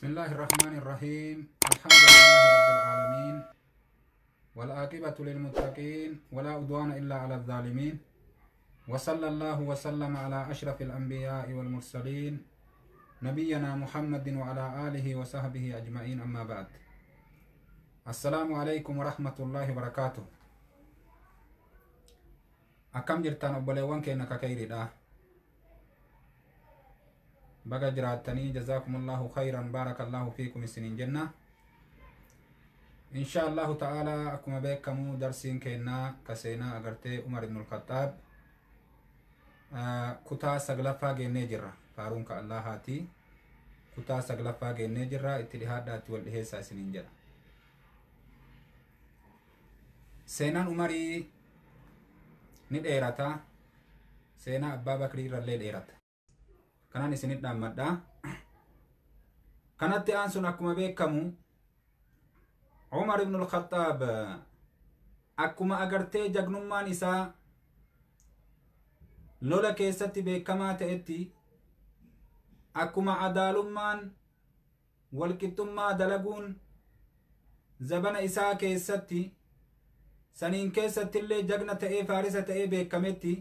بسم الله الرحمن الرحيم الحمد لله رب العالمين والعاقبة للمتقين ولا عدوان إلا على الظالمين وصلى الله وسلم على أشرف الأنبياء والمرسلين نبينا محمد وعلى آله وصحبه أجمعين أما بعد السلام عليكم ورحمة الله وبركاته أكم جرتان أبوليوان كينك كيري بقى جراتني جزاكم الله خيرا بارك الله فيكم السنين جنة إن شاء الله تعالى أكما بيكمو درسين كينا كسينا أغرتي عمر بن الخطاب كتا سغلفا جيني جرة فارونك الله هاتي كتا سغلفا جيني جرة اتلهادات والإحساس سنين جنة سينا عمري ند إيراتا سينا أبا بكري رلي إيراتا kanaan isinit dhaammadha kanatti aansun akkuma beekamu Umar ibn al-Khattab akkuma agartee jagnummaan isaa lola keessatti beekamaa ta'etti akkuma adaalummaan walqixxummaa dalaguun zabana isaa keessatti saniin keessatti illee jagna ta'ee faarisa ta'ee beekametti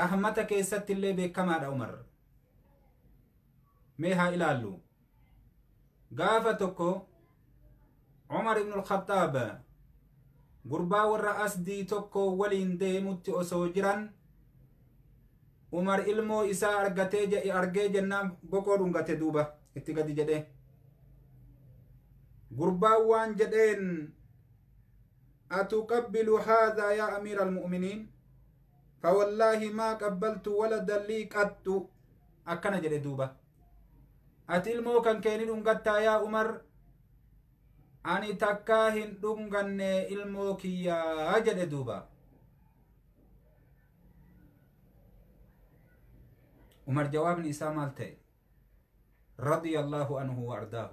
rahmata keessatti illee beekamaadha Umar meeha ilaallu gaafa tokko Umar ibn al-Khattab gurbaa warra asdii tokko waliin deemutti osoo jiran Umar ilmoo isaa argee jennaan boqoo dhungate duuba itti gadi jedhe gurbaa waan jedheen atuqabbilu haadha yaa amiira almu'miniin فوالله ما قبلت ولدا لي قط أكنا جدي دوبا أتلمو كان كينين أنقطع يا عمر أني تكاهن دونغن إلمو كيا جدي دوبا عمر جواب نساء مالتي رضي الله عنه وأرضاه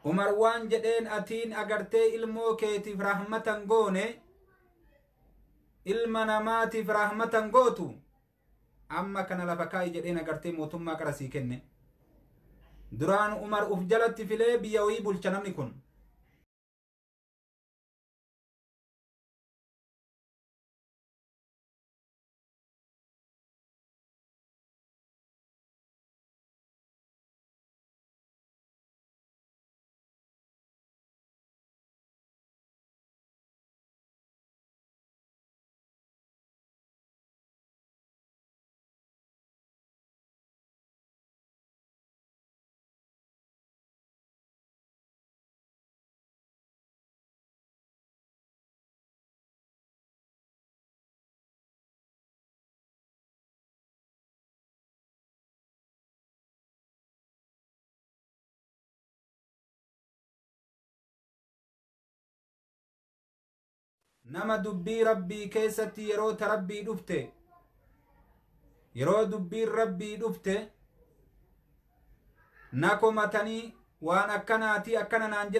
عمر وان جدين أتين أغرتي إلمو كيتي فرحمة غوني ilma namaatiif rahmatan gootu amma kana lafa kaa'i jedheen agartee mootummaa qarasii kenne duraan Umar uf jalatti filee biyya wayii bulcha namni kun nama dubbii rabbii keessatti yeroo tarabbii dhufte yeroo dubbiin rabbii dhufte nakomatanii waan akkanaati akkana naan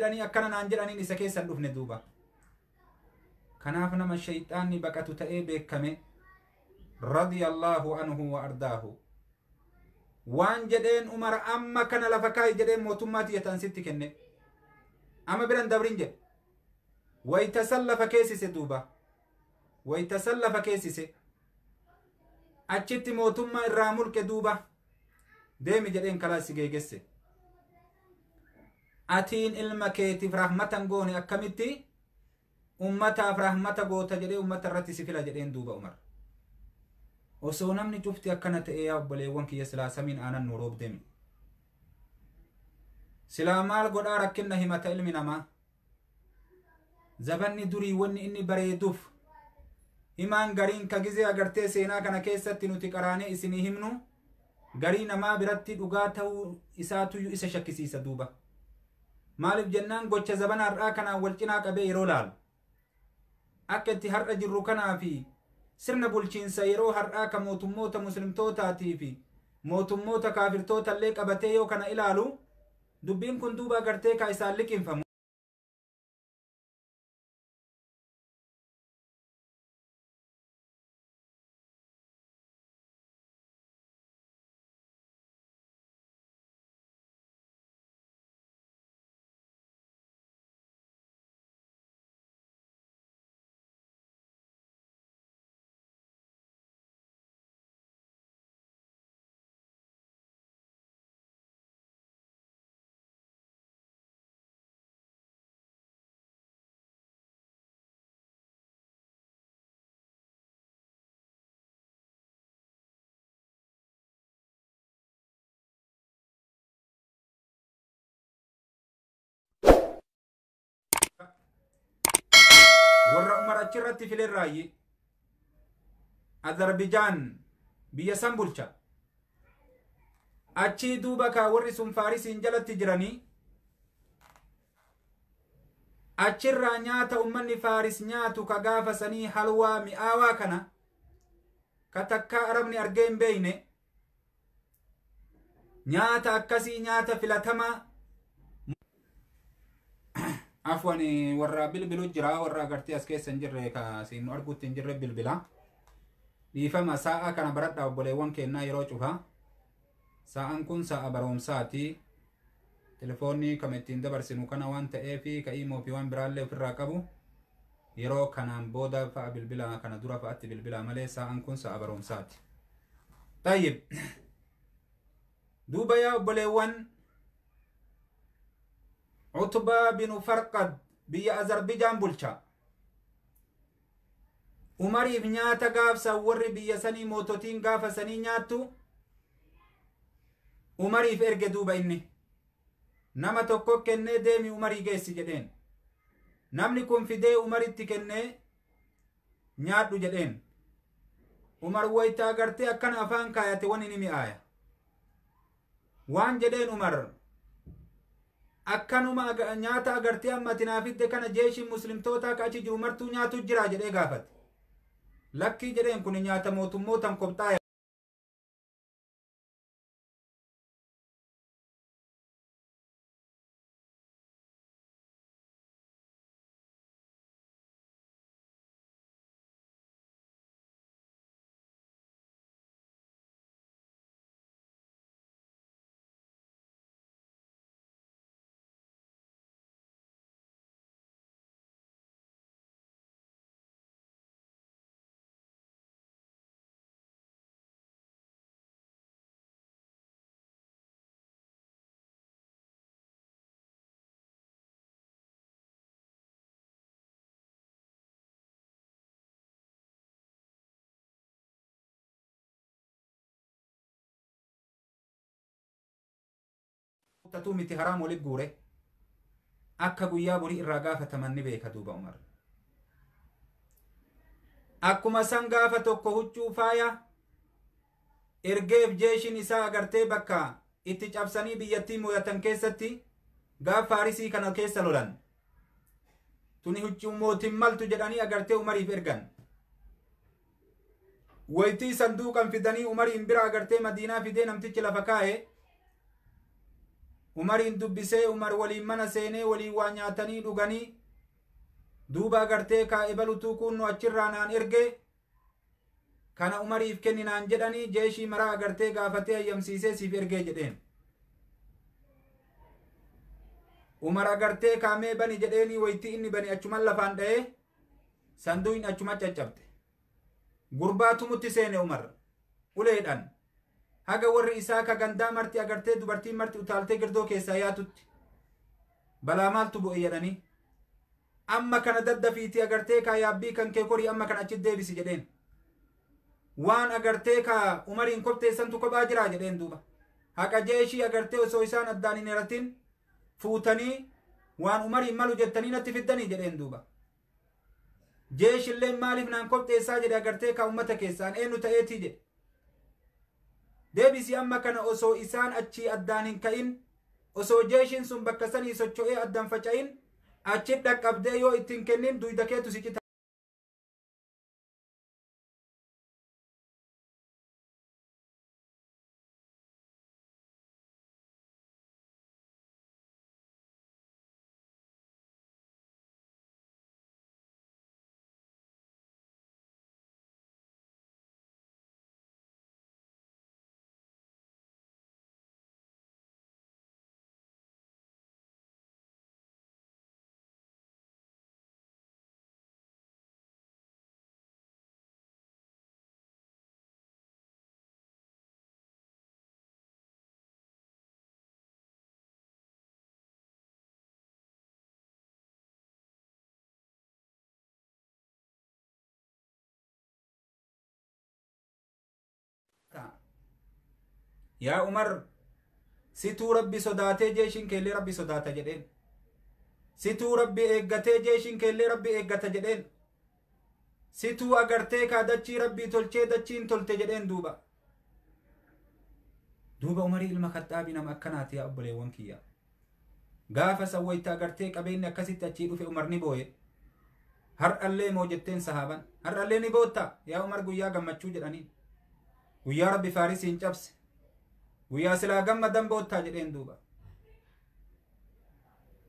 jedhaniin isa keessan dhufne duuba kanaaf nama shayxaanni baqatu ta'ee beekame radiyallahu anhu wa ardaahu waan jedheen Umar amma kana lafa kaa'i jedheen mootummaati yataan sitti kenne amma biran dabrin jedhe ويتسلف كيسيس دوبا ويتسلف كيسيس أجت موتما الرامل كدوبا ديمي جدين كلاسي جيجسي أتين المكيتي فرحمة غوني أكمتي أمتا فرحمة غوتا جدي أمتا رتي سفلا جدين دوبا عمر وسو نمني شفتي أكنت إيا وبليوان كي يسلا سمين آنا نوروب ديمي سلامال قد أركنا همتا علمي نما zabanni durii wanni inni bareeduuf himaan gariin ka gizee agartee seenaa kana keessatti nuti qaraanee isinii himnu garii namaa biratti dhugaa ta'uu isaatuyyuu isa shakkisiisa duuba maaliif jennaan gocha zabana har'aa kanaan wal cinaa qabee yeroo laalu akka itti har'a jirru kanaa fi sirna bulchiinsa yeroo har'aa ka mootummoota muslimtootaatii fi mootummoota kaafirtoota illee qabatee yoo kana ilaalu dubbiin kun duuba agartee ka isaan liqinfamu warra Umar achirratti filerraayi Azarbijaan biyya san bulcha achii duuba kaa warri sun Faarisiin jalatti jiranii achirraa nyaata ummanni Faaris nyaatu ka gaafa sanii halwaa mi'aawaa kana ka takkaa arabni argee hin beeyne nyaata akkasii nyaata filatamaa afwan warra bilbilu jira warra agartee as keessa hin jirre ka siin argutti hin jirre bilbila dhiifama sa'a kana baradhaa obboleewwan kennaa yeroo cufa sa'aan kun sa'a baroomsaati telefoonni kam ittiin dabarsinu kana waan ta'eefi ka imoo fi waan biraallee ofirraa qabu yeroo kanaan booda fa'a bilbila kana dura fa'atti bilbila malee sa'aan kun sa'a baroomsaati. Tayyib duuba yaa obboleewwan Utbaa binu Farqad biyya Azarbijaan bulcha Umariif nyaata gaafsa warri biyya sanii moototiin gaafa sanii nyaattu Umariif erge duuba inni nama tokko kennee deemi Umarii geessi jedheen namni kun fidee Umaritti kennee nyaadhu jedheen Umar wayita agartee akkana afaan kaayate wani ni mi'aaya waan jedheen Umar akkanuma nyaata agartee ammati naafidde kana jeeshin muslimtoota ka achi jiru martuu nyaatu jira jedhee gaafate lakkii jedheen kun nyaata mootummootan qophaa'e tatu miti haram walit guure akka guyyaa borii irraa gaafataman ni beeka duuba Umar akkuma san gaafa tokko huccuu faaya ergeef jeeshin isaa agartee bakka itti cabsanii biyyattii mo'atan keessatti gaaf Faarisii kana keessa lolan tuni huccuu mootin maltu jedhanii agartee Umariif ergan waytii sanduuqan fidanii Umariin bira agartee Madiinaa fidee namtichi lafa kaa'e Umariin dubbisee Umar waliin mana seenee waliin waa nyaatanii dhuganii duuba agartee kaa'e balutuu kunnu achirraa naan erge kana Umariif kenninaan jedhanii jeeshii maraa agartee gaafatee ayyamsiisee siif ergee jedheen Umar agartee kaamee bani jedheeni wayti inni bani achuman lafaan dha'ee sanduuqin achuma caccabte gurbaatumutti seene Umar uleedhan haga warri isaa ka gandaa marti agartee dubartiin marti utaaltee girdoo keessaa yaatutti balaa maaltu bu'e jedhanii amma kana daddafiiti agartee ka yaabbii kan kee korii amma kan achi deebisi jedheen waan agartee ka Umariin kopteessantu kophaa jiraa jedheen duuba haqa jeeshii agartee osoo isaan addaan hin heratin fuutanii waan Umariin malu jettanii natti fiddanii jedheen duuba jeeshilleen maaliif naan kopteessaa jedhe agartee ka ummata keessaan eenyu ta'eetii jedhe deebisi amma kana osoo isaan achii addaan hin ka'in osoo jeeshin sun bakka sanii socho'ee addaan faca'in achi dhaqqabdee yoo ittiin kennin duyda keetu si cita yaa Umar situu rabbi sodaatee jeeshin keellee rabbi sodaata jedheen situu rabbi eeggatee jeeshin keellee rabbi eeggata jedheen situu agartee kaa dachii rabbii tolchee dachiin tolte jedheen duuba umarii ilma khaxxaabii nama akkanaati yaa obboleewwan kiyya gaafa sawwayta agartee qabeenyi akkasitti achii dhufe umar ni booye har'allee moo jetteen sahaaban har'allee ni bootta yaa umar guyyaa gammachuu jedhaniin guyyaa rabbi faarisiin cabse guyyaa silaa gammadan boottaa jedheen duuba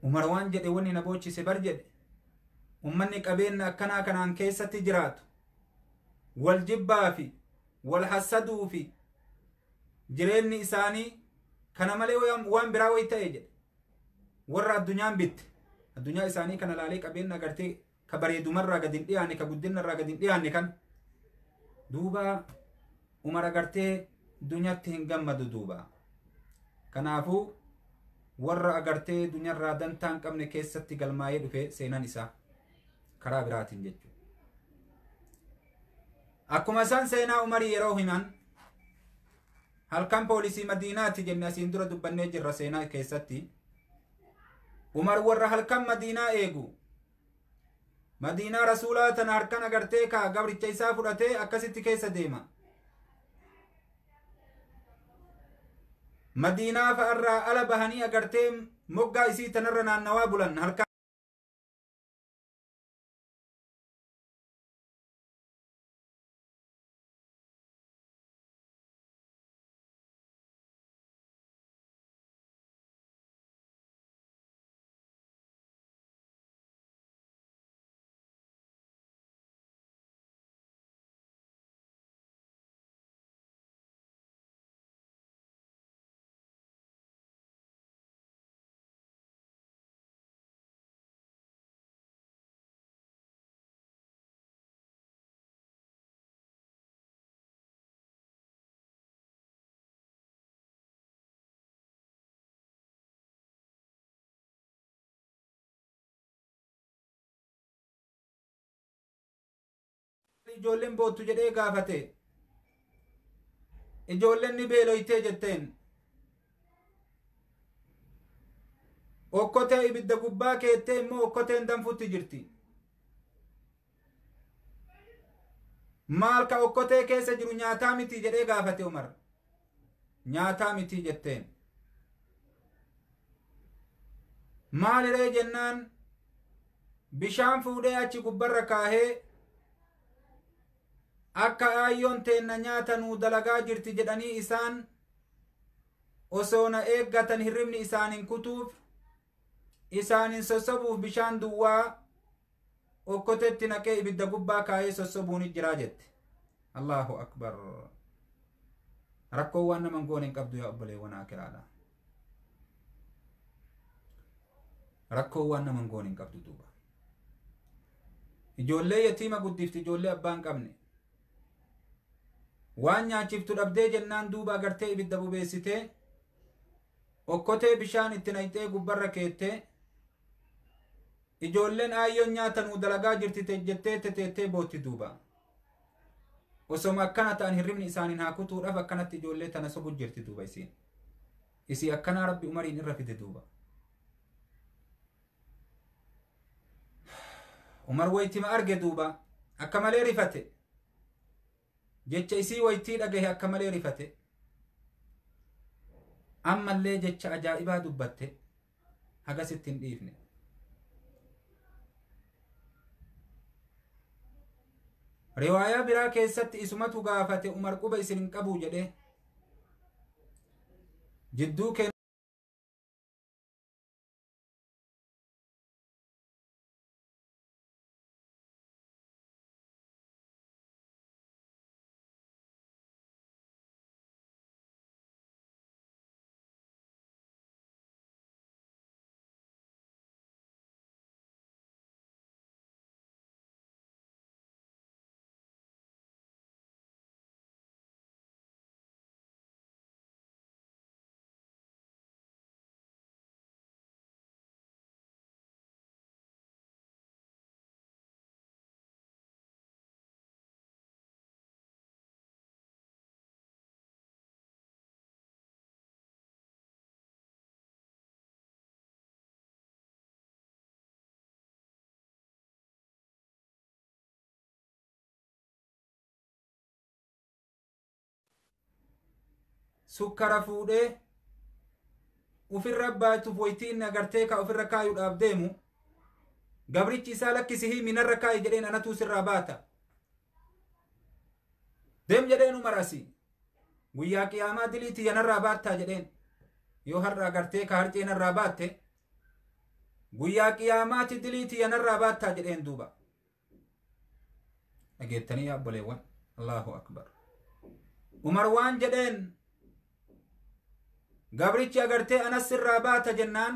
umar waan jedhe wanni na boochise bar jedhe ummanni qabeenya akkanaa kanaan keessatti jiraatu wal jibbaa fi wal hassaduu fi jireenyi isaanii kana malee waan biraa way ta'e jedhe warra addunyaan bitte addunyaa isaanii kana laalee qabeenya agartee ka bareedumarraa gad hin dhiyaanne ka guddinarraa gad hin dhiyaanne kan duuba umar agartee dunyaatti hin gammadu duuba kanaafuu warra agartee dunyarraa dantaan qabne keessatti galmaa'ee dhufe seenan isaa karaa biraatiin jechuudha. Akkuma san seenaa umarii yeroo himan halkan poolisii madiinaati jenne asiin dura dubbannee jirra seenaa keessatti umar warra halkan madiinaa eegu madiinaa rasuulaa tana harkan agartee kaa gabricha isaa fudhatee akkasitti keessa deema madiinaa fa'arraa ala bahanii agartee moggaa isii tanarra naannawaa bulan halkan ijoolleen boottu jedhee gaafate ijoolleen ni beeloytee jetteen okkotee ibidda gubbaa keettee immoo okkoteen danfutti jirti maal ka okkotee keessa jiru nyaataa miti jedhee gaafate umar nyaataa miti jetteen maaliree jennaan bishaan fuudhee achi gubbarra kaahee akka aayyoon teenna nyaata nuu dalagaa jirti jedhanii isaan osoo na eeggatan hirribni isaanin kutuuf isaanin sossobuuf bishaan duwwaa okkotetti naqee ibidda gubbaa kaayee sossobuun jiraa jette allahu akbar rakkoo waan naman goone hin qabdu yaa obboleewwan akiraadha rakkoo waan naman goone hin qabdu duuba ijoollee yatiima guddifti ijoollee abbaan qabne waan nyaachiftu dhabdee jennaan duuba agartee ibidda bubeessitee okkotee bishaan itti naqxee gubbarra keettee ijoolleen aayyoon nyaatanuu dalagaa jirti jettee teteettee bootti duuba osoma akkana ta'an hirribni isaaniin haa kutuudhaaf akkanatti ijoollee tana sobu jirti duuba isii akkanaa rabbi umariin irra fide duuba umar waytima arge duuba akka malee rifate jecha isii waytii dhagahe akka malee rifate ammallee jecha ajaa'ibaa dubbatte hagasitti hin dhiifne riwaayaa biraa keessatti isumatu gaafate umar quba isin hin qabu jedhe jidduu sukkara fuudhee ufirra baatuuf waytiin agartee ka ufirra kaayuudhaaf deemu gabrichi isaa lakkisihii minarra kaayi jedheen anatu sirraa baata deem jedheen Umar asii guyyaa qiyaamaa diliitii yanarraa baattaa jedheen yoo har'a agartee ka harceen irraa baatte guyyaa qiyaamaati diliitii yanarraa baattaa jedheen duuba dhageettanii yaabboleewwan Allahu akbar Umar waan jedheen gabrichi agartee anas sirraa baata jennaan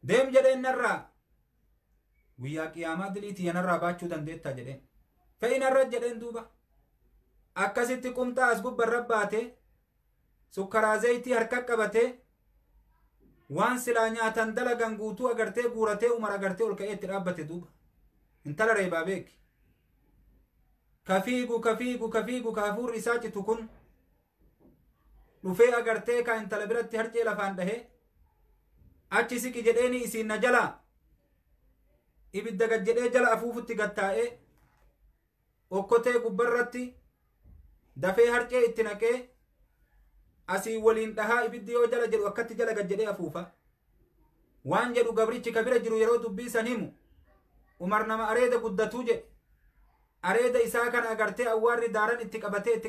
deem jedheen narraa guyyaa qiyaamaa diliitii yanarraa baachuu dandeettaa jedheen fe'inarra jedheen duuba akkasitti qumxaa as gubbarra baate sukkaraa zayitii harka qabate waan silaa nyaatan dalagan guutuu agartee guuratee Umar agartee ol ka'ee itti dhaabbate duuba intala reebaa beeki kafiigu ka hafuurri isaa citu kun dhufee agartee ka intala biratti harcee lafaan dhahe achi siqi jedheeni isiin na jala ibidda gad jedhee jala afuufutti gattaa'ee okkotee gubbarratti dafee harcee itti naqee asii waliin dhahaa ibiddi yoo jala jedhu akkatti jala gad jedhee afuufa waan jedhu gabrichi ka bira jiru yeroo dubbii san himu Umar nama areeda guddatuu jedhe areeda isaa kana agartee awwaarri daaran itti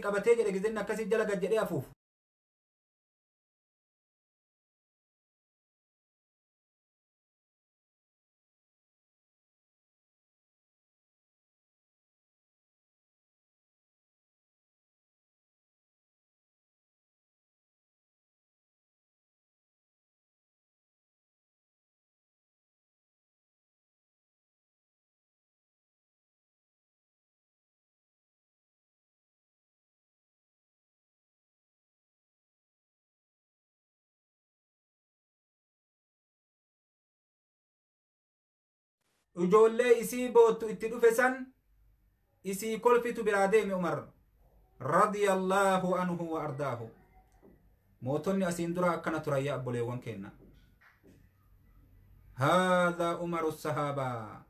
qabatee jedhe gizinni akkasii jala gad jedhee afuufu ijoollee isii boottu itti dhufe san isii kolfitu biraa deeme Umar radiyallahu anhu wa ardaahu mootonni asiin dura akkana turan yaa abboleewwan keenna haadha Umaru sahaabaa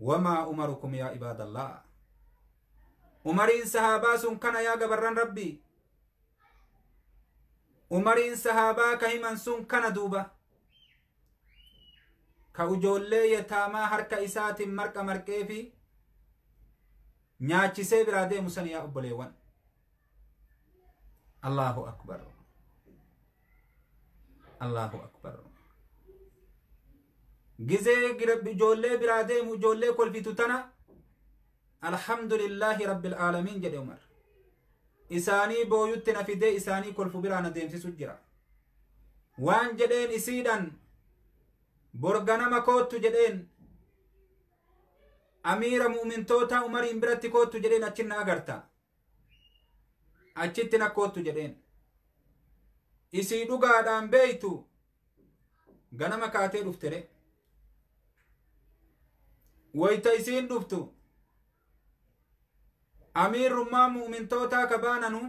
wamaa umarukum yaa ibaadallah Umariin sahaabaa sun kana yaa gabarran rabbii Umariin sahaabaa ka himan sun kana duuba ka ijoollee yataamaa harka isaatiin marqa marqee fi nyaachisee biraa deemu san yaa obboleewwan Allahu akbar Allahu akbar gizee ijoollee biraa deemu ijoollee kolfitu tana alhamdulillahi rabbil aalamiin jedhe Umar isaanii booyutti na fidee isaanii kolfu biraa na deemsisu jira waan jedheen isiidhan borganama koottu jedheen amiira mu'mintoota Umariin biratti koottu jedheen achinna agarta achitti na koottu jedheen isii dhugaadhaan beeytu ganama kaatee dhuftere wayta isiin dhuftu amiirummaa mu'mintootaa ka baananu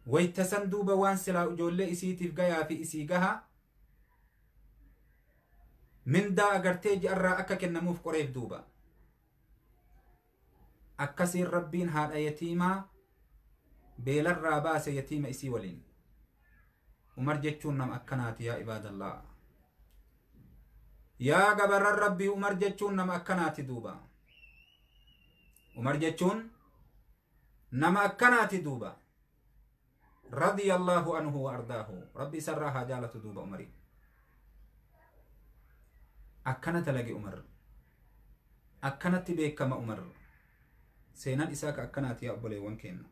wayta san duuba waan silaa ijoollee isiitiif gayaa fi isii gaha mindaa agartee ji'arraa akka kennamuuf qoreef duuba akkasiin rabbiin haadha yatiimaa beelarraa baase yatiima isii waliin Umar jechuun nama akkanaati yaa ibaadallah yaa gabarran rabbii Umar jechuun nama akkanaati duuba Umar jechuun nama akkanaati duuba radiyallahu anhu wa ardaahu rabbi sarraa haa jaalatu duuba Umari akkana dalage Umar akkanatti beekama Umar seenaan isaa ka akkanaati yaa obboleewwan keenna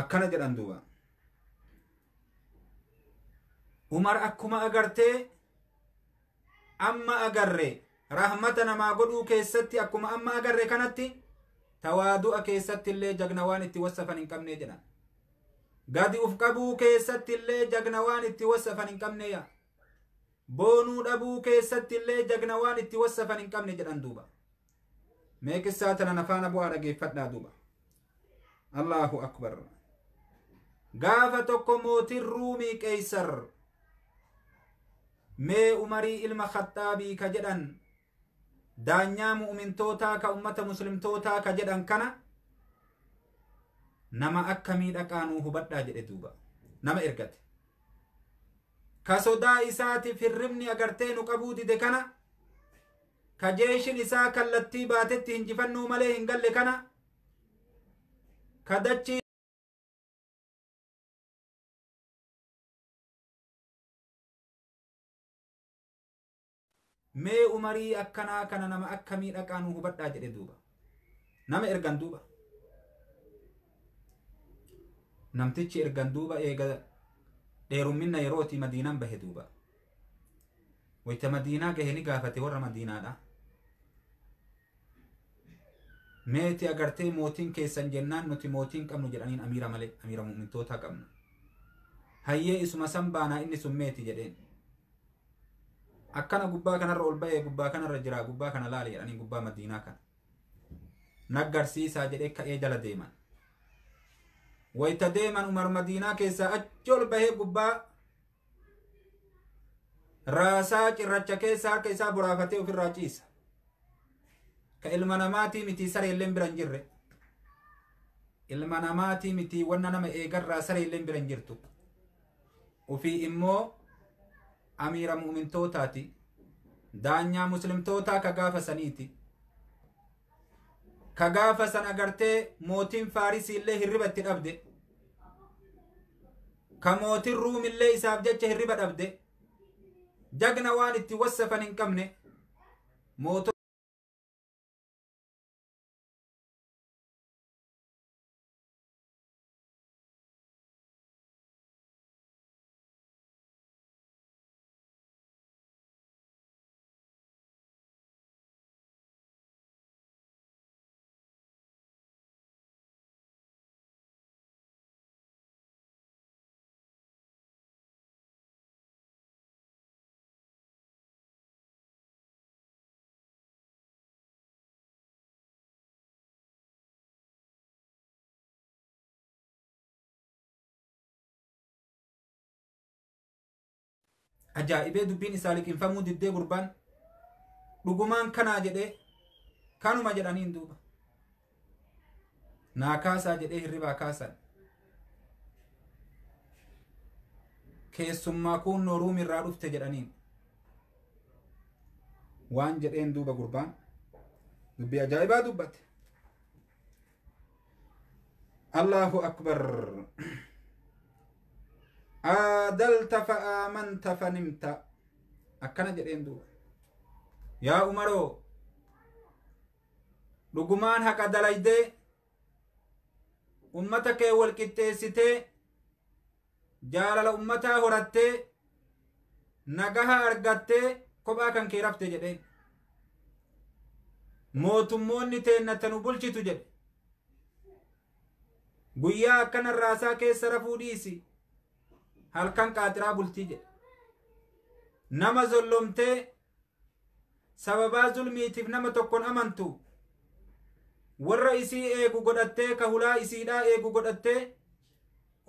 akkana jedhan duuba Umar akkuma agartee amma agarre rahmata namaa godhuu keessatti akkuma amma agarre kanatti tawaadu'a keessatti illee jagna waan itti wasafan hin qabne jedhan. Gadi uf qabuu keessatti illee jagna waan itti wasafan hin qabne yaa. Boonuu dhabuu keessatti illee jagna waan itti wasafan hin qabne jedhan duuba. Mee qissaa tana nafaana bu'aa dhageeffadhaa duuba. Allahu akbar. Gaafa tokko mootiin Ruumii Qeeysar mee Umarii ilma Khaxxaabii ka jedhan daanyaa mu'mintootaa ka ummata muslimtootaa ka jedhan kana nama akkamii dhaqaanuu hubadhaa jedhe duuba. Nama ergate ka sodaa isaatiif hirribni agartee nu qabuu dide kana ka jeeshin isaa kallattii baatetti hinjifannuu malee hin galle kana ka dachii mee Umarii akkanaa kana nama akkamii dhaqaanuu hubadhaa jedhe duuba. Nama ergan duuba. Namtichi ergan duuba eega dheerumminna yerooti Madiinaan bahe duuba. Wayta Madiinaa gahe ni gaafate warra Madiinaadha. Meeti agartee mootiin keessan jennaan nuti mootiin qabnu jedhaniin amiira malee amiira mu'mintootaa qabna. Hayyee isuma san baanaa inni sun meeti jedheen. Akkana gubbaa kanarra ol ba'ee gubbaa kanarra jira gubbaa kana laali jedhanii gubbaa Madiinaa kana. Naggarsiisaa jedhee ka'ee jala deeman. Wayta deeman Umar Madiinaa keessaa achi ol bahee gubbaa raasaa cirracha keessa harka isaa boraafatee ofirraa ciisa. Ka ilma namaatii miti sareelleen bira hin jirre. Ilma namaatii miti wanna nama eegarraa sareelleen bira hin jirtu. Ufii immoo amiira mu'mintootaati. Daanyaa muslimtootaa ka gaafa saniiti. Ka gaafa san agartee mootiin Faarisii illee hirriba itti dhabde. Ka mootiin Ruumillee isaaf jecha hirriba dhabde. Jagna waan itti wasafan hin qabne mooto ajaa'ibee dubbiin isaa liqinfamuu diddee gurbaan dhugumaan kanaa jedhee kanuma jedhaniin duuba. Naa kaasaa jedhee hirribaa kaasan. Keessummaa kunnoo Ruumirraa dhufte jedhaniin. Waan jedheen duuba gurbaan dubbii ajaa'ibaa dubbate. Allahu akbar. Aadalta fa'aamanta fanimta akkana jedheen duuba. Yaa Umaroo dhugumaan haqa dalaydee ummata kee wal qixxeessitee jaalala ummataa horattee nagaha argattee kophaa kan kee rafte jedheen. Mootummoonni teennata nu bulchitu jedhe. Guyyaa akkana raasaa keessa rafuu dhiisi. Halkan qaaxiraa bultii jedhe. Nama zollomtee sababaa zulmiitiif nama tokkon amantu warra isii eegu godhattee ka hulaa isiidhaa eegu godhattee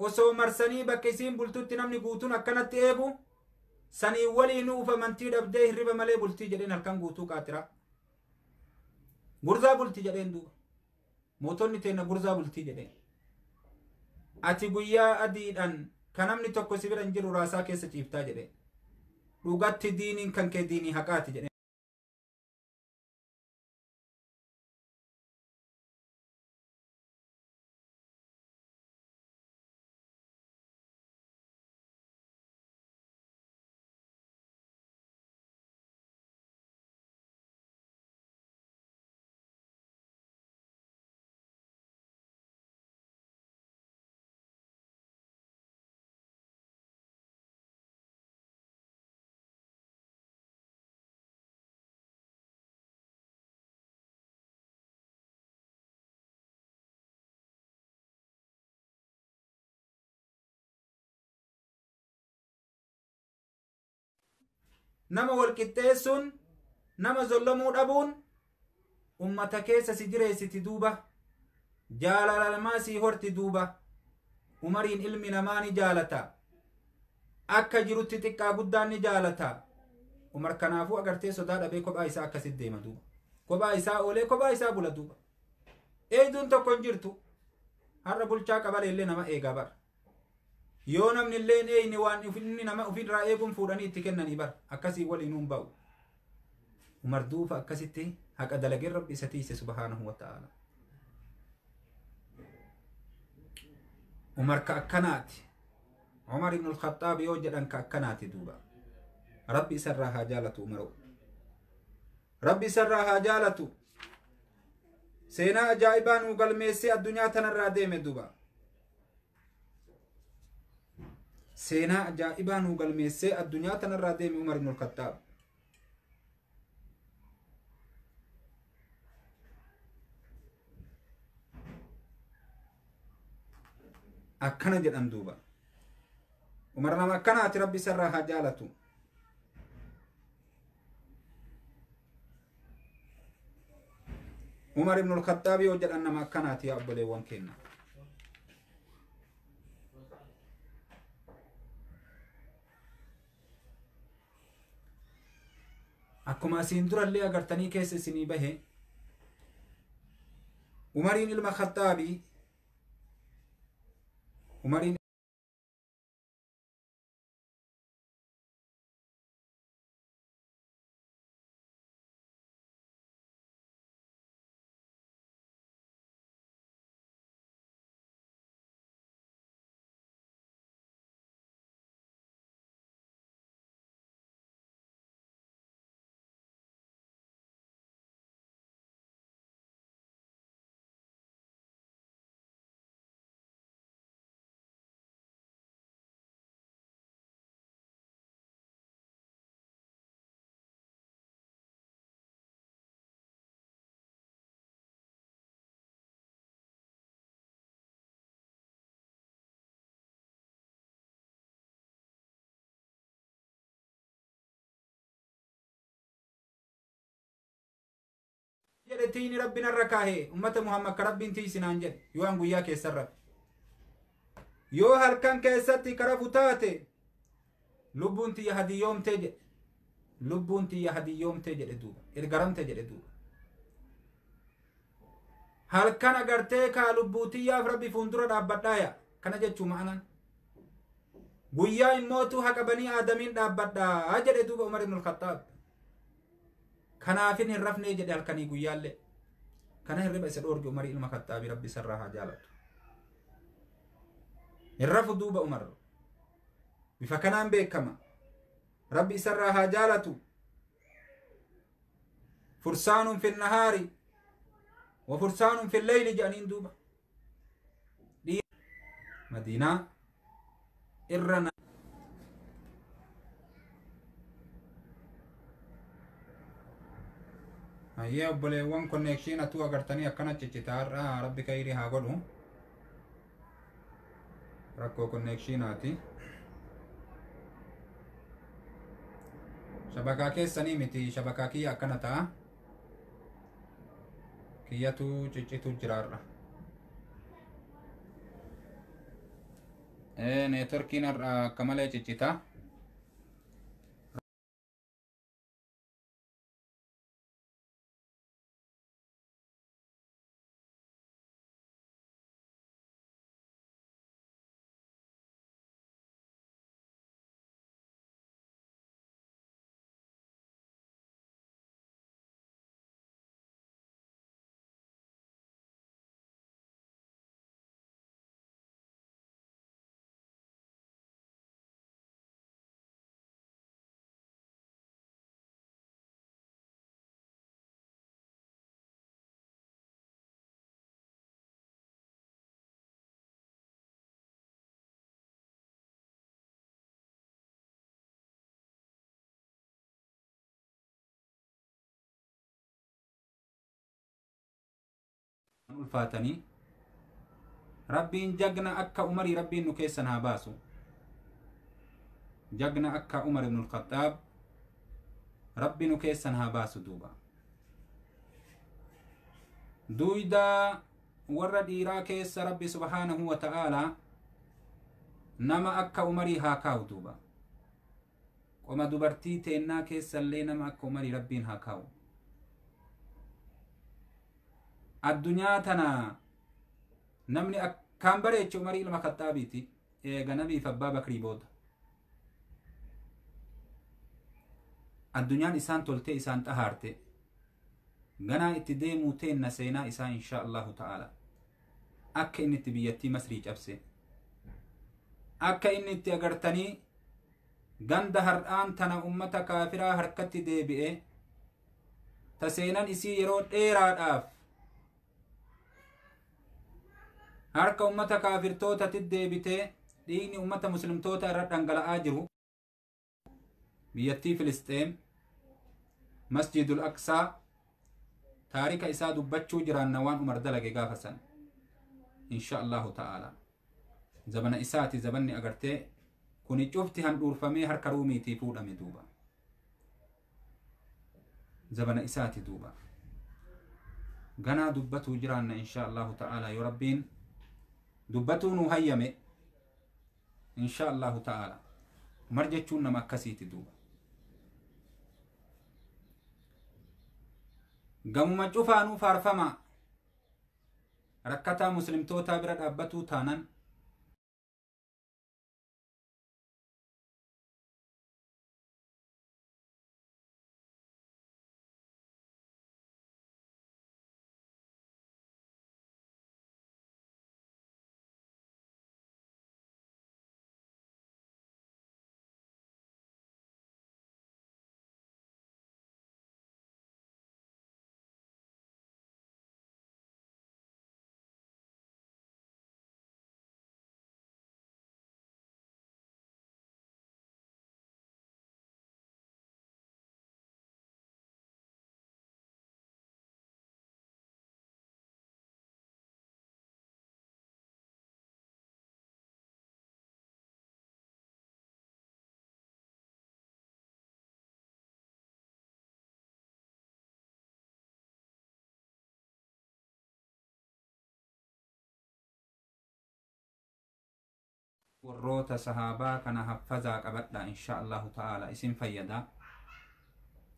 osoo marsanii bakka isiin bultutti namni guutuun akkanatti eegu sanii waliin uuf amantii dhabdee hirriba malee bultii jedheen halkan guutuu qaaxiraa. Gurzaa bultii jedheen duuba. Mootonni teenna gurzaa bultii jedheen. Ati guyyaa adiidhaan kan namni tokko si bira hin jiru raasaa keessa ciiftaa jedhe. Dhugatti diiniin kan kee diinii haqaati jedhe. nama walqixxeessuun nama zollamuu dhabuun ummata keessa si jireessiti duuba jaalalamaa si horti duuba umariin ilmi namaa ni jaalata akka jirutti xiqqaa guddaan ni jaalata umar kanaafuu agartee sodaa dhabee kophaa isaa akkasit deema duuba kophaa isaa oolee kophaa isaa bula duuba eeyduun tokko hin jirtu har'a bulchaa qabalee illee nama eegaa bara yoo namni illee eeyni waan inni nama ofirraa eeguun fuudhanii itti kennanii bara akkasii waliin hin ba'u umar duuba akkasitti haqa dalageen rabbi isa tiise subhaanahu wa ta'ala umar ka akkanaati umar ibn al-khaxxaab yoo jedhan ka akkanaati duuba rabbi isarraa haa jaalatu umaru rabbi isarraa haa jaalatu seenaa ajaa'ibaa nuu galmeessee addunyaa tanarraa deeme duuba seenaa ajaa'ibaa nuu galmeessee addunyaa tanarraa deeme umar ibn al-khaxxaab akkana jedhan duuba umar nama akkanaati rabbi isarraa haa jaalatu umar ibn al-khaxxaab yoo jedhan nama akkanaati yaa obboleewwan keenya akkuma asiin durallee agartanii keessa isinii bahe umariin ilma khaxxaabii umariin jedhetini rabbin irra kaahee ummata muhammad ka rabbiin tiisinaan jedhe yoo an guyyaa keessarra yoo halkan keessatti karafu taate lubbuun tiyya hadiyyoomtee jedhe lubbuun tiyya hadiyyoomtee jedhe duuba ergaramte jedhe duuba halkan agartee kaa lubbuu tiyyaaf rabbi fuundura dhaabbadhaaya kana jechuu ma'anan guyyaa immootu haqa banii aadamiin dhaabbadhaa jedhe duuba umar ibn al-khaxxaab kanaafin hin rafnee jedhe halkanii guyyaallee kana hirriba isa dhoorge umar ilma khaxxaabii rabbi isarraa haa jaalatu hin rafu duuba umar bifa kanaan beekama rabbi isarraa haa jaalatu fursaanun fi nahaari wa fursaanun fi leyli jedhaniin duuba madiinaa irra ayyee obboleewwan konneekshiin atuu agartanii akkana ciccitaarra rabbi kayrii haa godhu rakkoo konneekshiinaati shabakaa keessanii miti shabakaa kiyya akkana ta'a kiyyatu ciccitu jiraarra neetworkiin akka malee ciccita ulfaatanii rabbiin jagna akka umarii rabbiin nu keessan haa baasu jagna akka umar ibn al-khaxxaab rabbi nu keessan haa baasu duuba. Duyda warra dhiiraa keessa rabbi subhaanahu wa ta'aalaa nama akka Umarii haa kaa'u duuba. Qoma dubartii teennaa keessallee nama akka Umarii rabbiin haa kaa'u. Addunyaa tana namni akkaan bareeche Umarii ilma Khaxxaabiiti. Eega nabiif abbaa Bakrii booda. Addunyaan isaan toltee isaan xahaarte. Ganaa itti deemuu teenna seenaa isaa insha Allahu ta'ala. Akka inni itti biyyattii Masrii cabse. Akka inni itti agartanii ganda har'aan tana ummata kaafiraa harkatti deebi'e. Ta seenan isii yeroo dheeraadhaaf harka ummata kaafirtootatti deebitee dhiigni ummata muslimtoota irra dhangala'aa jiru. Biyyattii Filisxeem Masjidul Aqsaa taarika isaa dubbachuu jiraanna waan Umar dalage gaafa san insha Allahu ta'ala. Zabana isaati zabanni agartee kuni cufti handhuurfamee harka ruumiitii fuudhame duuba. Zabana isaati duuba. Ganaa dubbatuu jiraanna insha Allahu ta'ala yoo rabbiin dubbatuu nu hayyame insha Allahu ta'ala. Umar jechuun nama akkasiiti duuba. Gamuma cufaanuu faarfama rakkataa muslimtoota bira dhaabbatuu taanan warroota sahaabaa kana haffazaa qabadha insha Allahu ta'ala isin fayyada.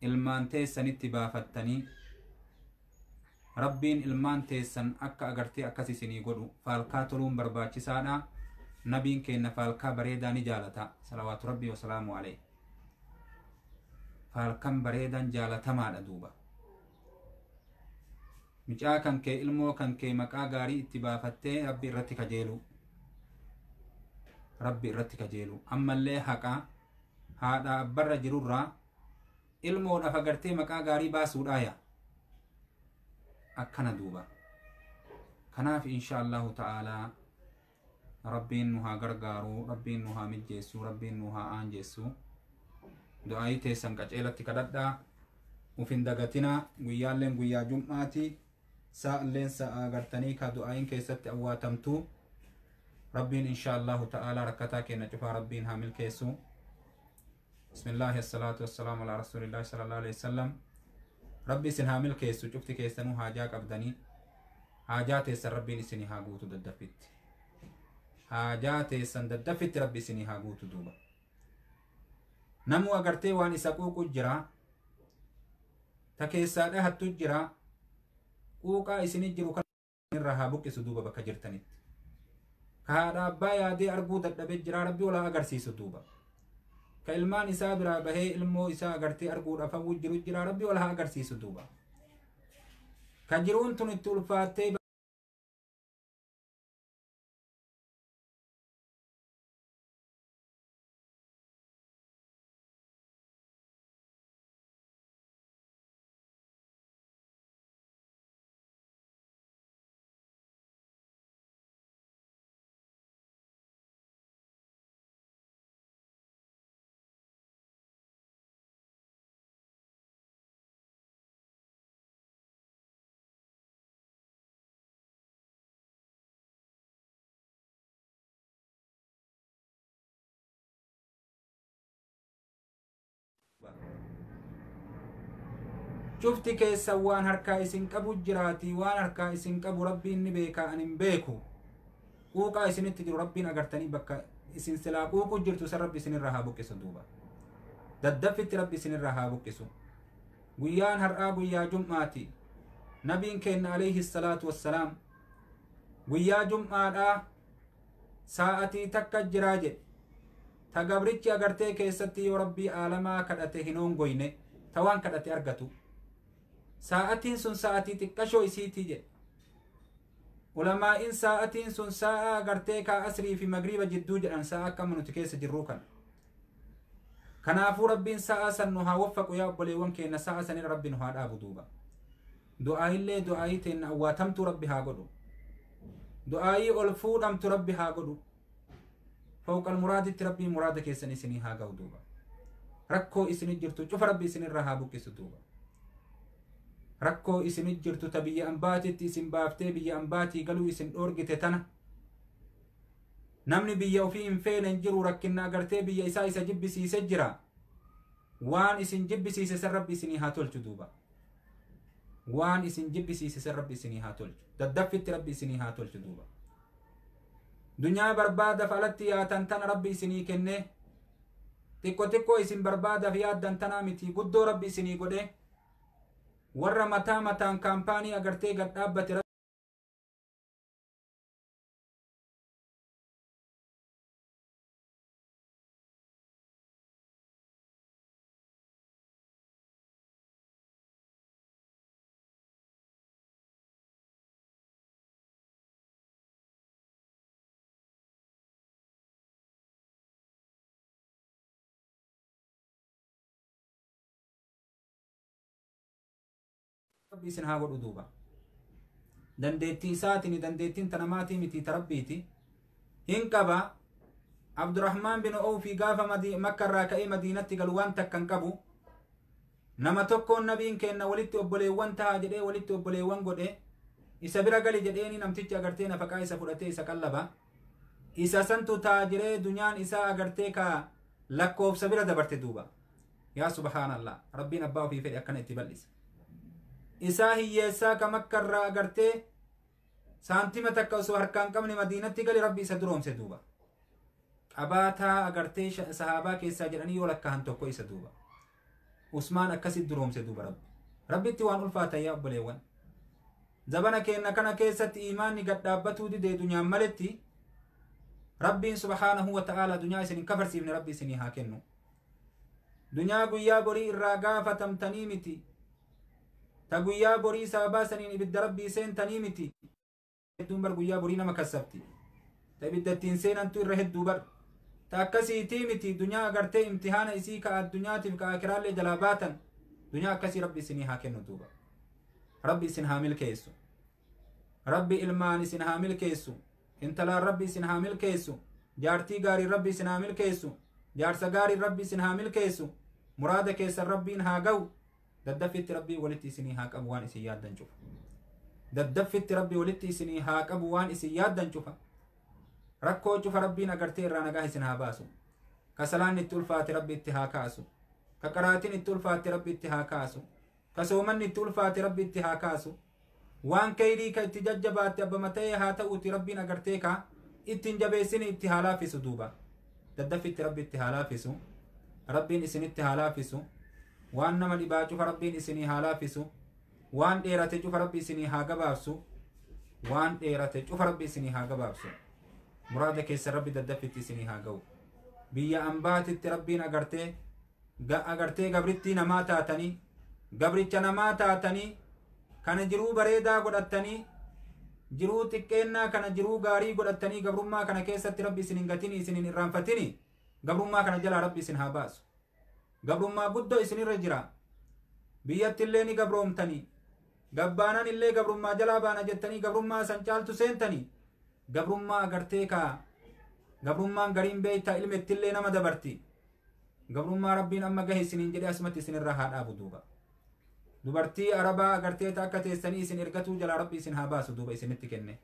Ilmaan teessanitti baafattanii rabbiin ilmaan teessan akka agartee akkas isinii godhu faalkaa toluun barbaachisaadha. Nabiin keenya faalkaa bareedaa ni jaalata salawaatu rabbii wasalaamu alayhi. Faalkan bareedan jaalatamaadha duuba. Micaa kan kee ilmoo kan kee maqaa gaarii itti baafattee rabbi irratti kajeelu. Rabbi irratti kajeelu ammallee haqa haadha abbarra jirurraa ilmoodhaaf agartee maqaa gaarii baasuudhaaya akkana duuba. Kanaaf insha Allahu ta'ala rabbiin nu haa gargaaru, rabbiin nu haa mijjeessu, rabbiin nu haa aanjeessu. Du'aayii teessan qaceelatti kadhadhaa. Ufin dagatina guyyaalleen guyyaa jum'aati. Sa'alleen sa'a agartanii ka du'aayiin keessatti awwaatamtu. ربين إن شاء الله تعالى ركتا كينا شوفا ربين هامل كيسو. بسم الله الصلاة والسلام على رسول الله صلى الله عليه وسلم. ربي سن هامل كيسو شفت كيسنو حاجاك أبداني حاجات سن ربين سني هاقوتو ددفت حاجات سن ددفت ربي سني هاقوتو دوبا. نمو أغرتي وان إساقوكو جرا تكيسا لهتو جرا قوقا إسني جرو كان رهابوك سدوبا بكا جرتنيت. Kaadha abbaa yaadee arguu dadhabee jira rabbi wala agarsiisu duuba. Ka ilmaan isaa biraa bahee ilmoo isaa agartee arguudhaaf hawwu jiru jira rabbi wala agarsiisu duuba. Ka jiruun tun itti ulfaattee شفتي كيس وان هركا اسن قبو جراتي وان هركا اسن قبو ربي اني بيكا ان بيكو قوقا اسن تجر ربي اغرتني بكا اسن سلا قوقو جرتو سر ربي سن الرها بكسو دوبا ددفت ربي سن الرها بكسو ويان هرقا ويا جمعاتي نبي كان عليه الصلاة والسلام ويا جمعة ساعتي تكا جراجة تقبرتي اغرتي كيستي ربي عالما كدته هنون قوينه توان كدته ارغتو ساعتين سن ساعتي تكشو اسيتي جي علماء ان ساعتين سن ساعة اغرتي كا اسري في مغرب جدو جدن ساعة كمنو تكيس جروكا كنافو ربي ساعة سنها وفق يا أبوليوان كينا ساعة سن ربي نهاد آبو دوبا دعائي اللي دعائي تين أواتمت ربي هاقودو دعائي ألفود أمت ربي هاقودو فوق المراد ربي مرادك يسني سني هاقو دوبا ركو اسني جرتو شوف ربي سني الرهابو كيسو دوبا ركو اسني جرتو تبي أنباتي تيسن بافتي بي أنباتي قالوا اسن أورجي تنا namni biyya ofii hin feenen jiru rakkinna agartee biyya isaa isa jibbisiise jira waan isin jibbisiise san rabbi isinii haa tolchu duuba waan isin jibbisiise san rabbi isinii haa tolchu daddaffitti rabbi isinii haa tolchu duuba dunyaa barbaadaaf alatti yaatan tana rabbi isinii kenne xiqqoo isin barbaadaaf yaaddan tanaa miti guddoo rabbi isinii godhe warra mataan kaampaanii agartee gad dhaabbate rabbi isin haa godhu duuba dandeettii isaatiin dandeettiin tanamaatii miti tarabbiiti hin qaba Abdurrahmaan bin Awfi gaafa Makka irraa ka'ee Madiinatti galu waan takkan qabu nama tokkoon nabiin kenna walitti obboleewwan ta'a jedhee walitti obboleewwan godhe isa bira gali jedheeni namtichi agartee nafaqaa isa fudhatee isa qallaba isa santu taajiree dunyaan isaa agartee ka lakkoofsa bira dabarte duuba yaa subhaanallah rabbiin abbaa ofii fedhe akkana itti bal'isa isaa hiyyeessaa ka Makka irraa agartee saantima takka osoo harkaan qabne Madiinatti gali rabbi isa duroomse duuba qabaataa agartee sahaabaa keessaa jedhanii yoo lakkaa'an tokko isa duuba Usmaan akkasit duroomse duuba rabbitti waan ulfaata yaa obboleewwan zabana keenna kana keessatti iimaanni gad dhaabbatuu didee dunyaan maletti rabbiin subhaanahu wa ta'aala dunyaa isin hin kafarsiifne rabbi isinii haa kennu dunyaa guyyaa borii irraa gaafatamtanii miti ta guyyaa borii sababaa saniin ibidda rabbii seentanii miti hedduun bar guyyaa borii nama kassabti ta ibiddattiin seenantu irra hedduu bar ta akkasiitii miti dunyaa agartee imtihaana isii ka addunyaatiif ka akiraallee jalaa baatan dunyaa akkasii rabbi isinii haa kennu duuba rabbi isin haa milkeessu rabbi ilmaan isin haa milkeessu intalaan rabbi isin haa milkeessu jaartii gaarii rabbi isin haa milkeessu jaarsa gaarii rabbi isin haa milkeessu muraada keessan rabbiin haa ga'u daddaffitti rabbii walitti isinii haa qabu waan isin yaaddan cufa daddaffitti rabbii walitti isinii haa qabu waan isin yaaddan cufa rakkoo cufa rabbiin agartee irraa nagaa isin haa baasu ka salaan itti ulfaate rabbi itti haa kaasu ka qaraatiin itti ulfaate rabbi itti haa kaasu ka soomanni itti ulfaate rabbi itti haa kaasu waan kayrii ka itti jajjabaatte abbama ta'ee haa ta'uuti rabbiin agartee ka ittiin jabeessini itti haa laafisu duuba daddaffitti rabbi itti haa laafisu rabbiin isinitti haa laafisu waan nama dhibaa cufa rabbiin isinii haa laafisu waan dheerate cufa rabbi isinii haa gabaabsu waan dheerate cufa rabbi isinii haa gabaabsu muraada keessa rabbi daddaffitti isinii haa ga'u biyya ambaatitti rabbiin agartee gabritti namaa taatanii gabricha namaa taatanii kana jiruu bareedaa godhattanii jiruu xiqqeennaa kana jiruu gaarii godhattanii gabrummaa kana keessatti rabbi isin hin gatini isin hin irraanfatini gabrummaa kana jalaa rabbi isin haa baasu gabrummaa guddoo isinirra jira biyyatti illee ni gabroomtanii gabbaanan illee gabrummaa jalaa baana jettanii gabrummaa san caaltu seentanii gabrummaa agartee kaa gabrummaan gariin beeytaa ilmetti illee nama dabarti gabrummaa rabbiin amma gahe isiniin jedhe asumatti isinirra haa dhaabu duuba dubartii arabaa agartee akka teessanii isin ergatuu jalaa rabbi isin haa baasu duuba isinitti kenne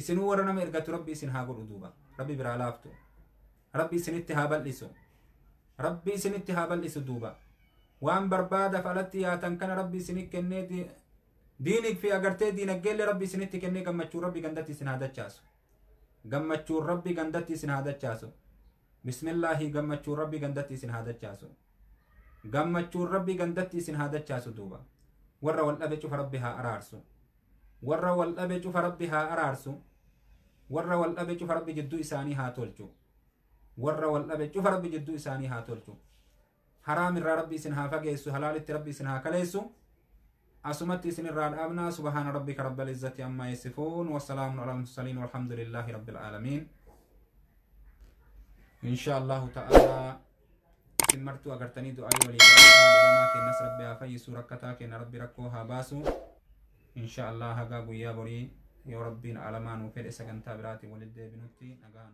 isinuu warra nama ergatu rabbi isin haa godhu duuba rabbi biraa laaftu rabbi isinitti haa bal'isu rabbi isinitti haa bal'isu duuba وان بربادة فلتي ياتن كان ربي سنك كنيتي دينك في أغرتي دينك قل ربي سنتي كني قمتشو ربي قندتي سن هذا الشاسو قمتشو ربي قندتي سن هذا الشاسو بسم الله قمتشو ربي قندتي سن هذا الشاسو قمتشو ربي قندتي سن هذا الشاسو دوبا ورّا والأبي شوف ربها أرارسو ورّا والأبي شوف ربها أرارسو ورّا والأبي شوف ربي جدو إساني هاتولشو ورّا والأبي شوف ربي جدو إساني هاتولشو حرام الرا ربي سنها فقيسو حلال ربي سنها كليسو أسمتي سن الرا الأبنا سبحان ربك رب العزة عما يصفون والسلام على المرسلين والحمد لله رب العالمين إن شاء الله تعالى سمرتو أغرتني دعائي ولي بما كي نصر ربي أفاي سوركتا كي ربي ركوها باسو إن شاء الله هقا قويا بري يا ربين علمان وفيد إساقن تابراتي ولد بنوتي نقان